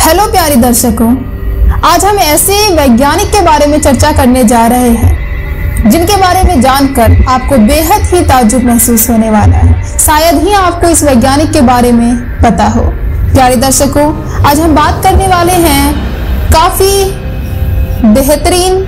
Hello प्यारे दर्शकों, आज हम ऐसे वैज्ञानिक के बारे में चर्चा करने जा रहे हैं जिनके बारे में जानकर आपको बेहद ही ताज्जुब महसूस होने वाला है। शायद ही आपको इस वैज्ञानिक के बारे में पता हो। प्यारे दर्शकों, आज हम बात करने वाले हैं काफी बेहतरीन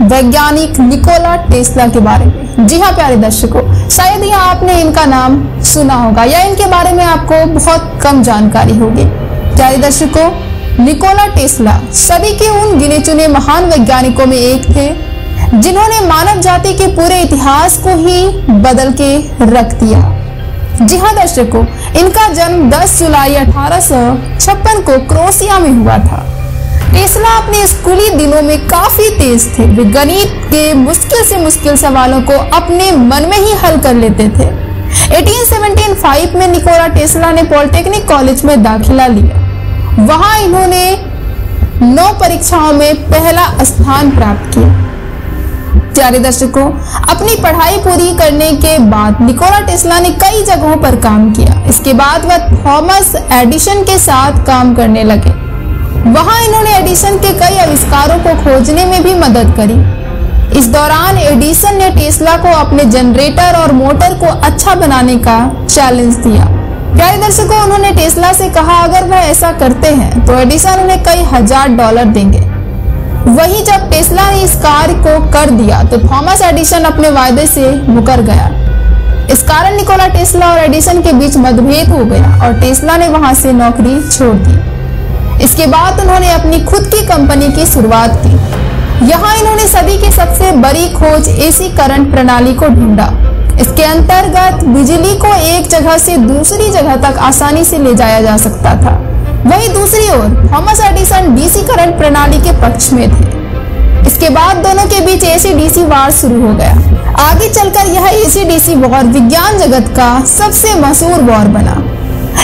वैज्ञानिक निकोला टेस्ला के बारे में। जी हाँ प्यारे दर्शकों, शायद ही आपने इनका नाम सुना होगा या इनके बारे में आपको बहुत कम जानकारी होगी। प्यारे दर्शकों, निकोला टेस्ला सदी के उन गिने चुने महान वैज्ञानिकों में एक थे जिन्होंने मानव जाति के पूरे इतिहास को ही बदल के रख दिया। जी हाँ दर्शकों, इनका जन्म 10 जुलाई 1856 को क्रोएशिया में हुआ था। टेस्ला अपने स्कूली दिनों में काफी तेज थे। वे गणित के मुश्किल से मुश्किल सवालों को अपने मन में ही हल कर लेते थे। 1875 में निकोला टेस्ला ने पॉलिटेक्निक कॉलेज में दाखिला लिया। वहां इन्होंने 9 परीक्षाओं में पहला स्थान प्राप्त किया। प्यारे दर्शकों, अपनी पढ़ाई पूरी करने के बाद निकोला टेस्ला ने कई जगहों पर काम किया। इसके बाद वह थॉमस एडिसन के साथ काम करने लगे। वहां इन्होंने एडिसन के कई आविष्कारों को खोजने में भी मदद करी। इस दौरान एडिसन ने टेस्ला को अपने जनरेटर और मोटर को अच्छा बनाने का चैलेंज दिया। प्यारे दर्शकों, उन्होंने टेस्ला से कहा अगर वह ऐसा करते हैं तो एडिसन उन्हें कई $1000 देंगे। वहीं जब टेस्ला ने इस कार्य को कर दिया तो थॉमस एडिसन अपने वायदे से मुकर गया। इस कारण निकोला टेस्ला और एडिसन के बीच मतभेद हो गया और टेस्ला ने वहां से नौकरी छोड़ दी। इसके बाद उन्होंने अपनी खुद की कंपनी की शुरुआत की। यहाँ इन्होंने सदी की सबसे बड़ी खोज एसी करंट प्रणाली को ढूंढा। इसके अंतर्गत बिजली को एक जगह से दूसरी जगह तक आसानी से ले जाया जा सकता था। वहीं दूसरी ओर थॉमस एडिसन डीसी करंट प्रणाली के पक्ष में थे। इसके बाद दोनों के बीच एसी डीसी वार शुरू हो गया। आगे चलकर यह एसी डीसी वॉर विज्ञान जगत का सबसे मशहूर वॉर बना।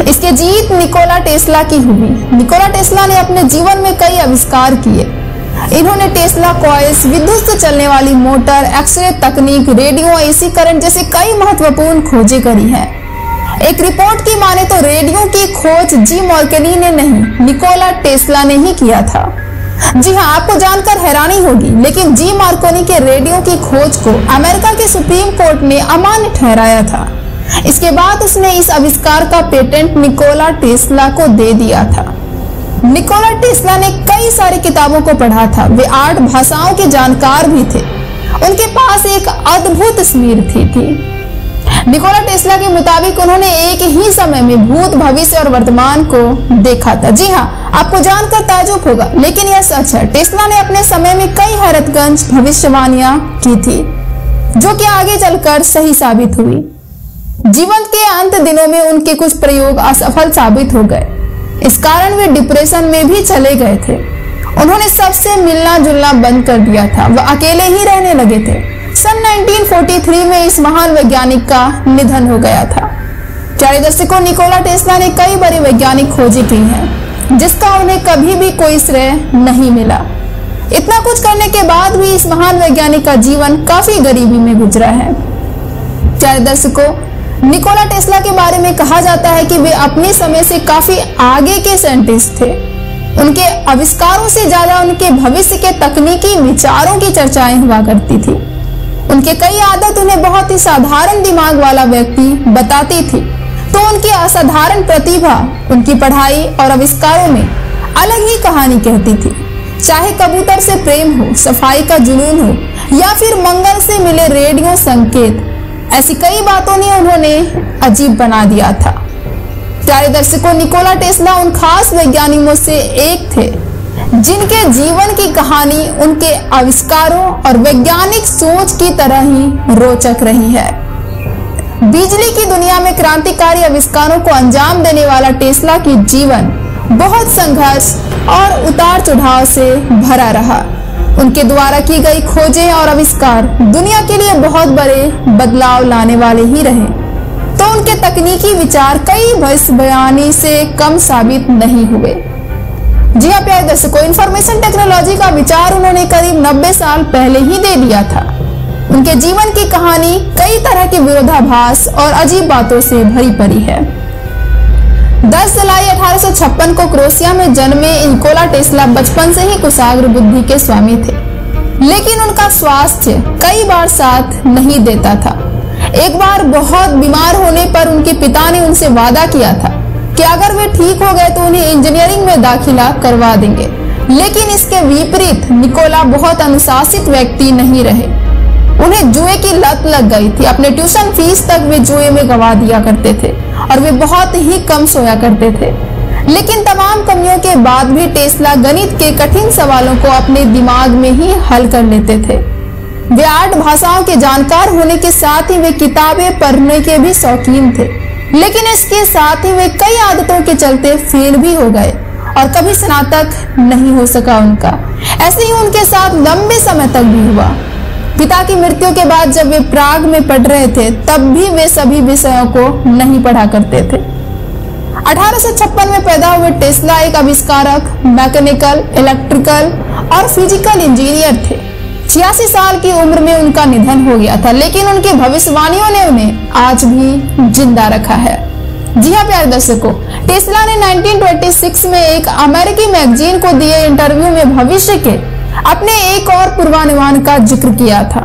इसके जीत निकोला टेस्ला की हुई। निकोला टेस्ला ने अपने जीवन में कई आविष्कार किए। इन्होंने टेस्ला कॉइल्स, विद्युत से चलने वाली मोटर, एक्सरे तकनीक, रेडियो, एसी करंट जैसे कई महत्वपूर्ण खोजें करी हैं। एक रिपोर्ट की माने तो रेडियो की खोज जी मार्कोनी ने नहीं, निकोला टेस्ला ने ही किया था। जी हाँ, आपको जानकर हैरानी होगी, लेकिन जी मार्कोनी के रेडियो की खोज को अमेरिका के सुप्रीम कोर्ट ने अमान्य ठहराया था। इसके बाद उसने इस आविष्कार का पेटेंट निकोला टेस्ला को दे दिया था। निकोला टेस्ला ने कई सारी किताबों को पढ़ा था। वे 8 भाषाओं के जानकार भी थे। उनके पास एक अद्भुत स्मृति थी। निकोला टेस्ला के मुताबिक उन्होंने एक ही समय में भूत, भविष्य और वर्तमान को देखा था। जी हाँ, आपको जानकर ताज्जुब होगा, लेकिन यह सच है। टेस्ला ने अपने समय में कई हैरतअंगेज भविष्यवाणियां की थी, जो कि आगे चलकर सही साबित हुई। जीवन के अंत दिनों में उनके कुछ प्रयोग असफल साबित हो गए। इस कारण वे डिप्रेशन में भी चले गए थे। उन्होंने सबसे मिलना जुलना बंद कर दिया था। वह अकेले ही रहने लगे थे। सन 1943 में इस महान वैज्ञानिक का निधन हो गया था। प्यारे दर्शकों, निकोला टेस्ला ने कई बड़ी वैज्ञानिक खोजें की हैं, जिसका उन्हें कभी भी कोई श्रेय नहीं मिला। इतना कुछ करने के बाद भी इस महान वैज्ञानिक का जीवन काफी गरीबी में गुजरा है। प्यारे दर्शकों, निकोला टेस्ला के बारे में कहा जाता है कि वे अपने समय से काफी आगे के साइंटिस्ट थे। उनके आविष्कारों से ज्यादा उनके भविष्य के तकनीकी विचारों की चर्चाएं हुआ करती थी। उनके कई आदत उन्हें बहुत ही साधारण दिमाग वाला व्यक्ति बताती थी, तो उनकी असाधारण प्रतिभा उनकी पढ़ाई और आविष्कारों में अलग ही कहानी कहती थी। चाहे कबूतर से प्रेम हो, सफाई का जुनून हो या फिर मंगल से मिले रेडियो संकेत, ऐसी कई बातों ने उन्होंने अजीब बना दिया था। प्यारे दर्शकों, निकोला टेस्ला उन खास वैज्ञानिकों से एक थे जिनके जीवन की कहानी उनके आविष्कारों और वैज्ञानिक सोच की तरह ही रोचक रही है। बिजली की दुनिया में क्रांतिकारी आविष्कारों को अंजाम देने वाला टेस्ला की जीवन बहुत संघर्ष और उतार चढ़ाव से भरा रहा। उनके द्वारा की गई खोजें और आविष्कार दुनिया के लिए बहुत बड़े बदलाव लाने वाले ही रहे, तो उनके तकनीकी विचार कई भविष्यवाणी से कम साबित नहीं हुए। जी हाँ प्यारे दर्शकों, इंफॉर्मेशन टेक्नोलॉजी का विचार उन्होंने करीब 90 साल पहले ही दे दिया था। उनके जीवन की कहानी कई तरह के विरोधाभास और अजीब बातों से भरी पड़ी है। 10 जुलाई 1856 1956 को क्रोएशिया में जन्मे निकोला टेस्ला बचपन से ही कुशाग्र बुद्धि के स्वामी थे, लेकिन उनका स्वास्थ्य कई बार साथ नहीं देता था। एक बार बहुत बीमार होने पर उनके पिता ने उनसे वादा किया था कि अगर वे ठीक हो गए तो उन्हें इंजीनियरिंग में दाखिला करवा देंगे, लेकिन इसके विपरीत निकोला बहुत अनुशासित व्यक्ति नहीं रहे। उन्हें जुए की लत लग गई थी। अपने ट्यूशन फीस तक वे जुए में गंवा दिया करते थे और वे बहुत ही कम सोया करते थे। लेकिन तमाम कमियों के बाद भी टेस्ला गणित के कठिन सवालों को अपने दिमाग में ही हल कर लेते थे। वे 8 भाषाओं के जानकार होने के साथ ही वे किताबें पढ़ने के भी शौकीन थे, लेकिन इसके साथ ही वे कई आदतों के चलते फेल भी हो गए और कभी स्नातक नहीं हो सका उनका। ऐसे ही उनके साथ लंबे समय तक भी हुआ। पिता की मृत्यु के बाद जब वे प्राग में पढ़ रहे थे तब भी वे सभी विषयों को नहीं पढ़ा करते थे। 1856 में पैदा हुए टेस्ला एक आविष्कारक, मैकेनिकल, इलेक्ट्रिकल और फिजिकल इंजीनियर थे। 86 साल की उम्र में उनका निधन हो गया था, लेकिन उनकी भविष्यवाणियों ने उन्हें आज भी जिंदा रखा है। जी हाँ प्यारे दर्शकों, टेस्ला ने 1926 में एक अमेरिकी मैगजीन को दिए इंटरव्यू में भविष्य के अपने एक और पूर्वानुमान का जिक्र किया था।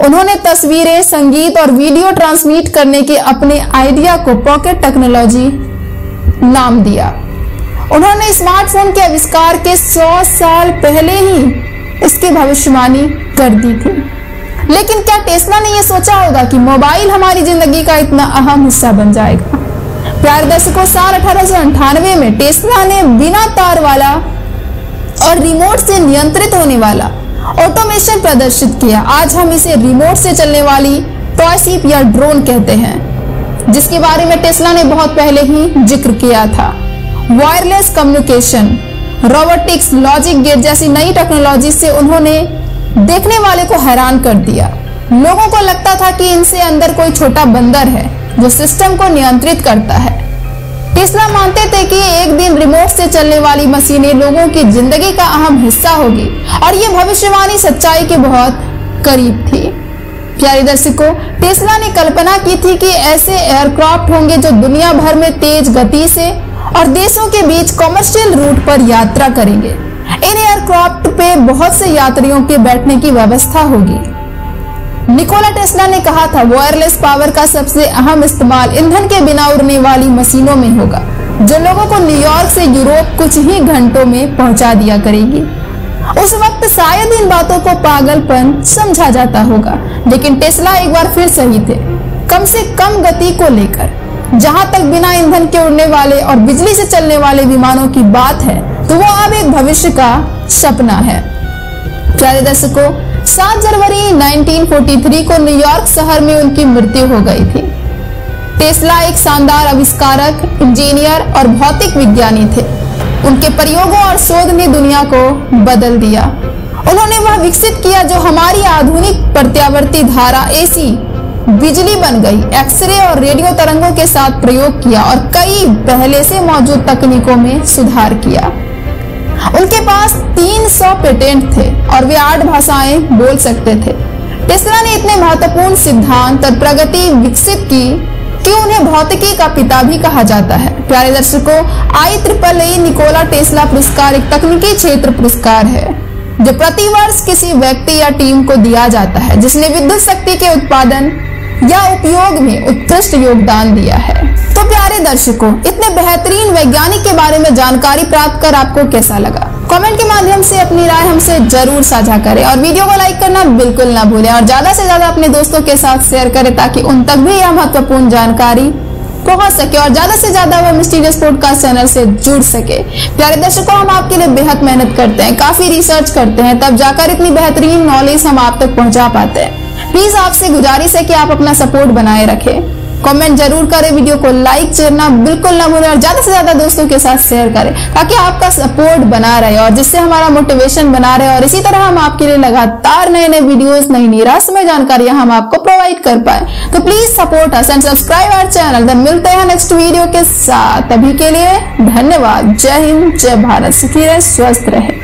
उन्होंने तस्वीरें, संगीत और वीडियो ट्रांसमिट करने के अपने आइडिया को पॉकेट टेक्नोलॉजी नाम दिया। उन्होंने स्मार्टफोन के आविष्कार के 100 साल पहले ही इसकी भविष्यवाणी कर दी थी। लेकिन क्या टेस्ला ने यह सोचा होगा कि मोबाइल हमारी जिंदगी का इतना अहम हिस्सा बन जाएगा? प्यारे दर्शकों, साल 1898 में टेस्ला ने बिना तार वाला और रिमोट से नियंत्रित होने वाला ऑटोमेशन प्रदर्शित किया। आज हम इसे रिमोट से चलने वाली टॉय शिप या ड्रोन कहते हैं, जिसके बारे में टेस्ला ने बहुत पहले ही जिक्र किया था। Wireless communication, robotics, logic gate जैसी नई टेक्नोलॉजी से उन्होंने देखने वाले को हैरान कर दिया। लोगों को लगता था कि इनसे अंदर कोई छोटा बंदर है जो सिस्टम को नियंत्रित करता है। टेस्ला मानते थे कि एक दिन रिमोट से चलने वाली मशीनें लोगों की जिंदगी का अहम हिस्सा होगी और ये भविष्यवाणी सच्चाई के बहुत करीब थी। प्यारे दर्शकों, टेस्ला ने कल्पना की थी कि ऐसे एयरक्राफ्ट होंगे जो दुनिया भर में तेज गति से और देशों के बीच कॉमर्शियल रूट पर यात्रा करेंगे। इन एयरक्राफ्ट पे बहुत से यात्रियों के बैठने की व्यवस्था होगी। निकोला टेस्ला ने कहा था, वायरलेस पावर का सबसे अहम इस्तेमाल ईंधन के बिना उड़ने वाली मशीनों में होगा, जो लोगों को न्यूयॉर्क से यूरोप कुछ ही घंटों में पहुंचा दिया करेगी। उस वक्त शायद इन बातों को पागलपन समझा जाता होगा, लेकिन टेस्ला एक बार फिर सही थे, कम से कम गति को लेकर। जहां तक बिना ईंधन के उड़ने वाले और बिजली से चलने वाले विमानों की बात है, तो वो अब एक भविष्य का सपना है। प्यारे दर्शकों, 7 जनवरी 1943 को न्यूयॉर्क शहर में उनकी मृत्यु हो गई थी। टेस्ला एक शानदार आविष्कारक, इंजीनियर और भौतिक विज्ञानी थे। उनके प्रयोगों और शोध ने दुनिया को बदल दिया। उन्होंने वह विकसित किया जो हमारी आधुनिक प्रत्यावर्ती धारा एसी बिजली बन गई। एक्सरे और रेडियो तरंगों के साथ प्रयोग किया और कई पहले से मौजूद तकनीकों में सुधार किया। उनके पास 300 पेटेंट थे और वे 8 भाषाएं बोल सकते थे। टेस्ला ने इतने महत्वपूर्ण सिद्धांत और प्रगति विकसित की कि उन्हें भौतिकी का पिता भी कहा जाता है। प्यारे दर्शकों, IEEE निकोला टेस्ला पुरस्कार एक तकनीकी क्षेत्र पुरस्कार है जो प्रतिवर्ष किसी व्यक्ति या टीम को दिया जाता है जिसने विद्युत शक्ति के उत्पादन या उपयोग में उत्कृष्ट योगदान दिया है। तो प्यारे दर्शकों, इतने बेहतरीन वैज्ञानिक के बारे में जानकारी प्राप्त कर आपको कैसा लगा? कमेंट के माध्यम से अपनी राय हमसे जरूर साझा करें और वीडियो को लाइक करना बिल्कुल ना भूलें और ज्यादा से ज्यादा अपने दोस्तों के साथ शेयर करें ताकि उन तक भी यह महत्वपूर्ण जानकारी पहुंच सके और ज्यादा से ज्यादा वो मिस्टीरियस पॉडकास्ट चैनल से जुड़ सके। प्यारे दर्शकों, हम आपके लिए बेहद मेहनत करते हैं, काफी रिसर्च करते हैं, तब जाकर इतनी बेहतरीन नॉलेज हम आप तक पहुंचा पाते हैं। प्लीज आपसे गुजारिश है कि आप अपना सपोर्ट बनाए रखें, कमेंट जरूर करें, वीडियो को लाइक करना बिल्कुल ना भूलें और ज्यादा से ज्यादा दोस्तों के साथ शेयर करें ताकि आपका सपोर्ट बना रहे और जिससे हमारा मोटिवेशन बना रहे और इसी तरह हम आपके लिए लगातार नए नए वीडियोस, नई रहस्यमय जानकारियां हम आपको प्रोवाइड कर पाए। तो please support us and subscribe our channel. Then मिलते हैं नेक्स्ट वीडियो के साथ। अभी के लिए धन्यवाद। जय हिंद, जय भारत, सुखी रहे, स्वस्थ रहे।